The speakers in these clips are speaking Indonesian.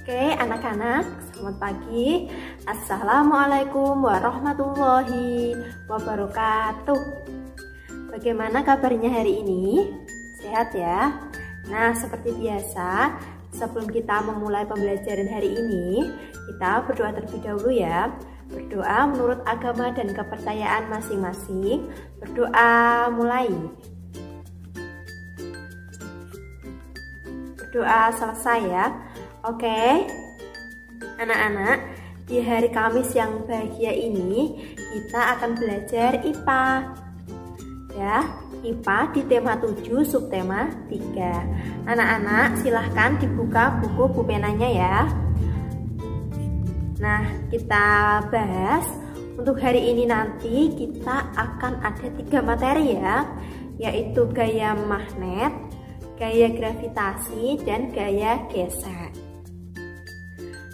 Oke anak-anak, selamat pagi. Assalamualaikum warahmatullahi wabarakatuh. Bagaimana kabarnya hari ini? Sehat ya? Nah, seperti biasa, sebelum kita memulai pembelajaran hari ini, kita berdoa terlebih dahulu ya. Berdoa menurut agama dan kepercayaan masing-masing. Berdoa mulai. Berdoa selesai ya. Oke, anak-anak, di hari Kamis yang bahagia ini kita akan belajar IPA. Ya, IPA di tema 7, subtema 3. Anak-anak, silahkan dibuka buku pulpenanya ya. Nah, kita bahas untuk hari ini nanti kita akan ada 3 materi ya, yaitu gaya magnet, gaya gravitasi, dan gaya gesek.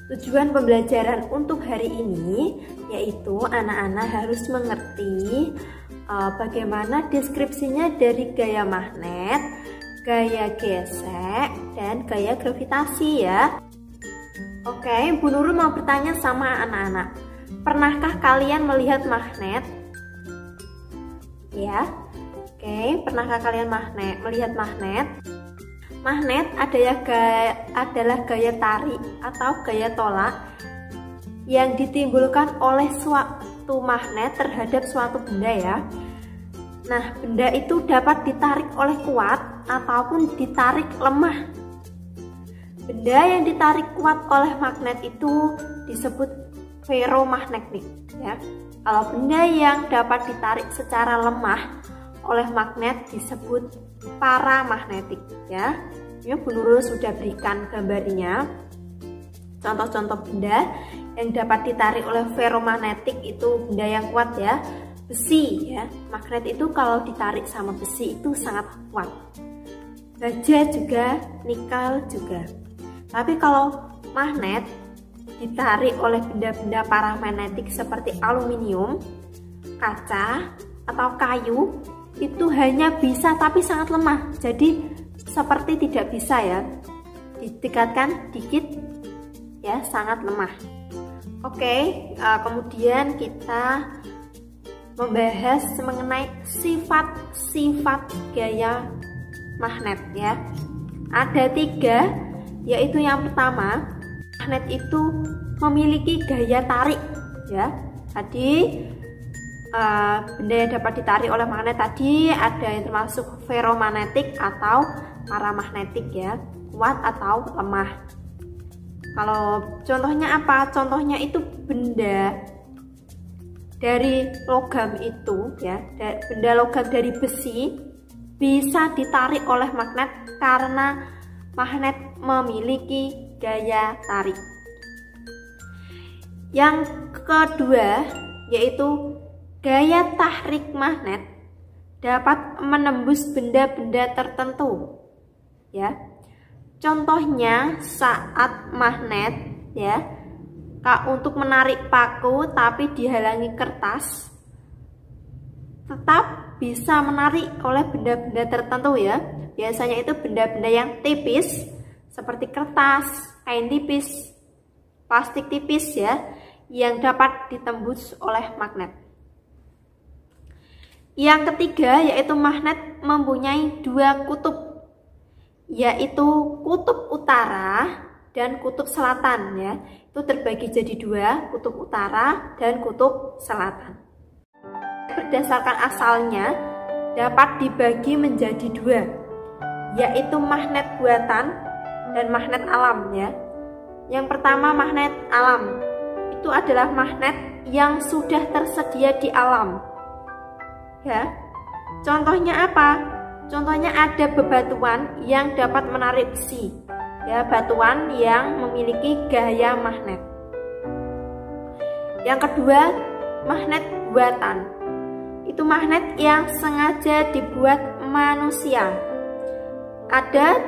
Tujuan pembelajaran untuk hari ini yaitu anak-anak harus mengerti bagaimana deskripsinya dari gaya magnet, gaya gesek, dan gaya gravitasi ya. Oke, Bu Nurul mau bertanya sama anak-anak. Pernahkah kalian melihat magnet? Ya. Oke, pernahkah kalian melihat magnet? Magnet adalah gaya tarik atau gaya tolak yang ditimbulkan oleh suatu magnet terhadap suatu benda ya. Nah, benda itu dapat ditarik oleh kuat ataupun ditarik lemah. Benda yang ditarik kuat oleh magnet itu disebut ferromagnetik ya. Kalau benda yang dapat ditarik secara lemah oleh magnet disebut paramagnetik ya. Ini Bu Nurul sudah berikan gambarnya. Contoh-contoh benda yang dapat ditarik oleh ferromagnetik itu benda yang kuat ya. Besi ya. Magnet itu kalau ditarik sama besi itu sangat kuat. Baja juga, nikel juga. Tapi kalau magnet ditarik oleh benda-benda paramagnetik seperti aluminium, kaca, atau kayu, itu hanya bisa tapi sangat lemah, jadi seperti tidak bisa ya, ditingkatkan dikit ya, sangat lemah. Oke, kemudian kita membahas mengenai sifat-sifat gaya magnet ya. Ada 3, yaitu yang pertama, magnet itu memiliki gaya tarik ya. Tadi benda yang dapat ditarik oleh magnet tadi ada yang termasuk ferromagnetik atau paramagnetik ya, kuat atau lemah. Kalau contohnya apa? Contohnya itu benda dari logam itu ya, benda logam dari besi bisa ditarik oleh magnet karena magnet memiliki gaya tarik. Yang kedua yaitu gaya tarik magnet dapat menembus benda-benda tertentu ya. Contohnya saat magnet ya, untuk menarik paku tapi dihalangi kertas, tetap bisa menarik oleh benda-benda tertentu ya. Biasanya itu benda-benda yang tipis seperti kertas, kain tipis, plastik tipis ya, yang dapat ditembus oleh magnet. Yang ketiga yaitu magnet mempunyai 2 kutub, yaitu kutub utara dan kutub selatan ya. Itu terbagi jadi 2, kutub utara dan kutub selatan. Berdasarkan asalnya dapat dibagi menjadi 2, yaitu magnet buatan dan magnet alam ya. Yang pertama magnet alam, itu adalah magnet yang sudah tersedia di alam. Ya, contohnya apa? Contohnya ada bebatuan yang dapat menarik besi. Ya, batuan yang memiliki gaya magnet. Yang kedua, magnet buatan. Itu magnet yang sengaja dibuat manusia. Ada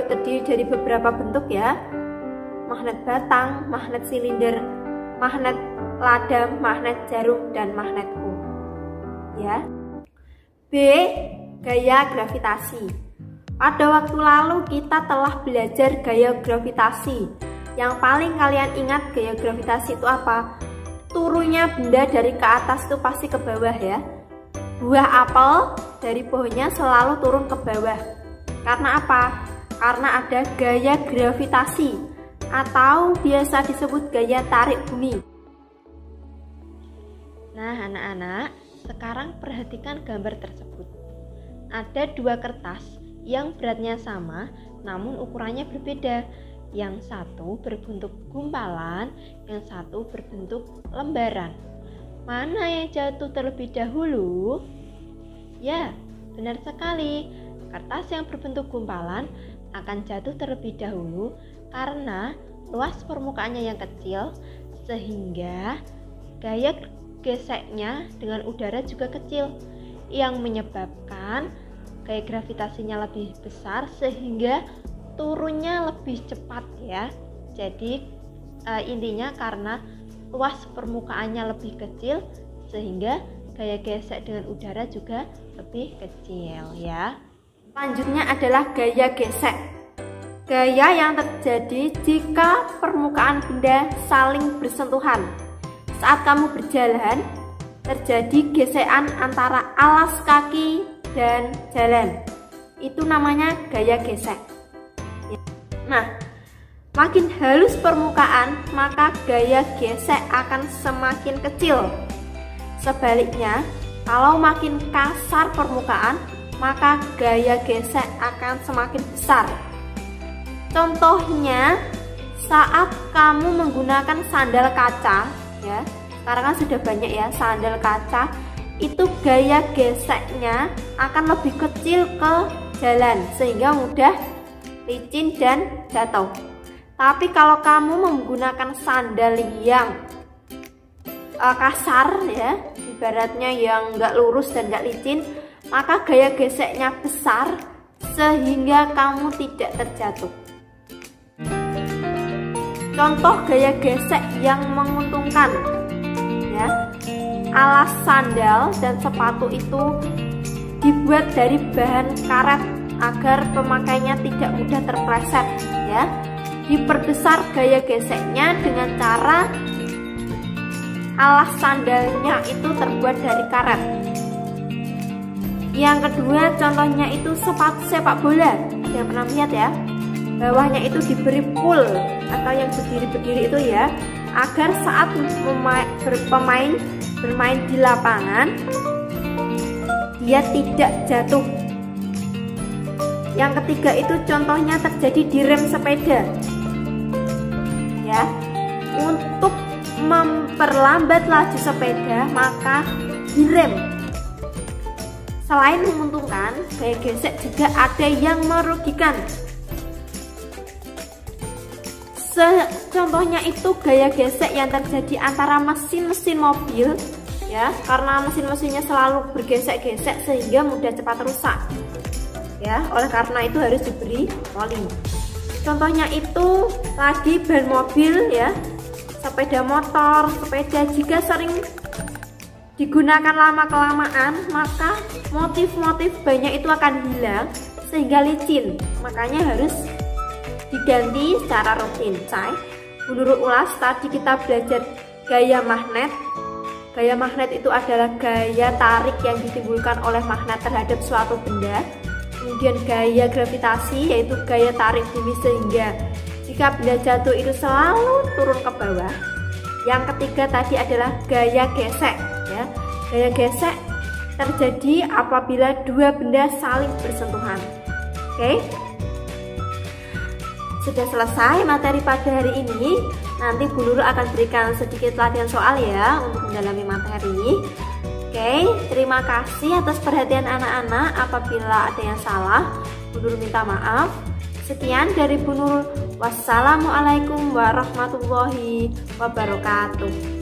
terdiri dari beberapa bentuk ya. Magnet batang, magnet silinder, magnet ladam, magnet jarum, dan magnet U. Ya. B. Gaya gravitasi. Pada waktu lalu kita telah belajar gaya gravitasi. Yang paling kalian ingat gaya gravitasi itu apa? Turunnya benda dari ke atas itu pasti ke bawah ya. Buah apel dari pohonnya selalu turun ke bawah. Karena apa? Karena ada gaya gravitasi atau biasa disebut gaya tarik bumi. Nah anak-anak, sekarang perhatikan gambar tersebut. Ada dua kertas yang beratnya sama namun ukurannya berbeda. Yang satu berbentuk gumpalan, yang satu berbentuk lembaran. Mana yang jatuh terlebih dahulu? Ya, benar sekali. Kertas yang berbentuk gumpalan akan jatuh terlebih dahulu karena luas permukaannya yang kecil, sehingga gaya geseknya dengan udara juga kecil, yang menyebabkan gaya gravitasinya lebih besar sehingga turunnya lebih cepat ya. Jadi intinya karena luas permukaannya lebih kecil sehingga gaya gesek dengan udara juga lebih kecil ya. Selanjutnya adalah gaya gesek. Gaya yang terjadi jika permukaan benda saling bersentuhan. Saat kamu berjalan, terjadi gesekan antara alas kaki dan jalan. Itu namanya gaya gesek. Nah, makin halus permukaan, maka gaya gesek akan semakin kecil. Sebaliknya, kalau makin kasar permukaan, maka gaya gesek akan semakin besar. Contohnya, saat kamu menggunakan sandal kaca, ya, sekarang kan sudah banyak ya sandal kaca, itu gaya geseknya akan lebih kecil ke jalan sehingga mudah licin dan jatuh. Tapi kalau kamu menggunakan sandal yang kasar ya, ibaratnya yang nggak lurus dan nggak licin, maka gaya geseknya besar sehingga kamu tidak terjatuh. Contoh gaya gesek yang menguntungkan ya, alas sandal dan sepatu itu dibuat dari bahan karet agar pemakainya tidak mudah terpleset ya. Diperbesar gaya geseknya dengan cara alas sandalnya itu terbuat dari karet. Yang kedua contohnya itu sepatu sepak bola. Ada yang pernah lihat ya? Bawahnya itu diberi pool atau yang berdiri-berdiri itu ya, agar saat pemain bermain di lapangan dia tidak jatuh. Yang ketiga itu contohnya terjadi di rem sepeda ya. Untuk memperlambat laju sepeda maka direm. Selain menguntungkan, gaya gesek juga ada yang merugikan. Contohnya itu gaya gesek yang terjadi antara mesin-mesin mobil ya, karena mesin-mesinnya selalu bergesek-gesek sehingga mudah cepat rusak ya. Oleh karena itu harus diberi rolling. Contohnya itu lagi ban mobil ya, sepeda motor, sepeda jika sering digunakan lama-kelamaan maka motif-motif bannya itu akan hilang sehingga licin. Makanya harus diganti secara rutin. Menurut ulas tadi kita belajar gaya magnet. Gaya magnet itu adalah gaya tarik yang ditimbulkan oleh magnet terhadap suatu benda. Kemudian gaya gravitasi yaitu gaya tarik bumi sehingga jika benda jatuh itu selalu turun ke bawah. Yang ketiga tadi adalah gaya gesek ya. Gaya gesek terjadi apabila dua benda saling bersentuhan. Oke? Sudah selesai materi pada hari ini. Nanti Bu Nurul akan berikan sedikit latihan soal ya untuk mendalami materi. Oke, terima kasih atas perhatian anak-anak. Apabila ada yang salah, Bu Nurul minta maaf. Sekian dari Bu Nurul. Wassalamualaikum warahmatullahi wabarakatuh.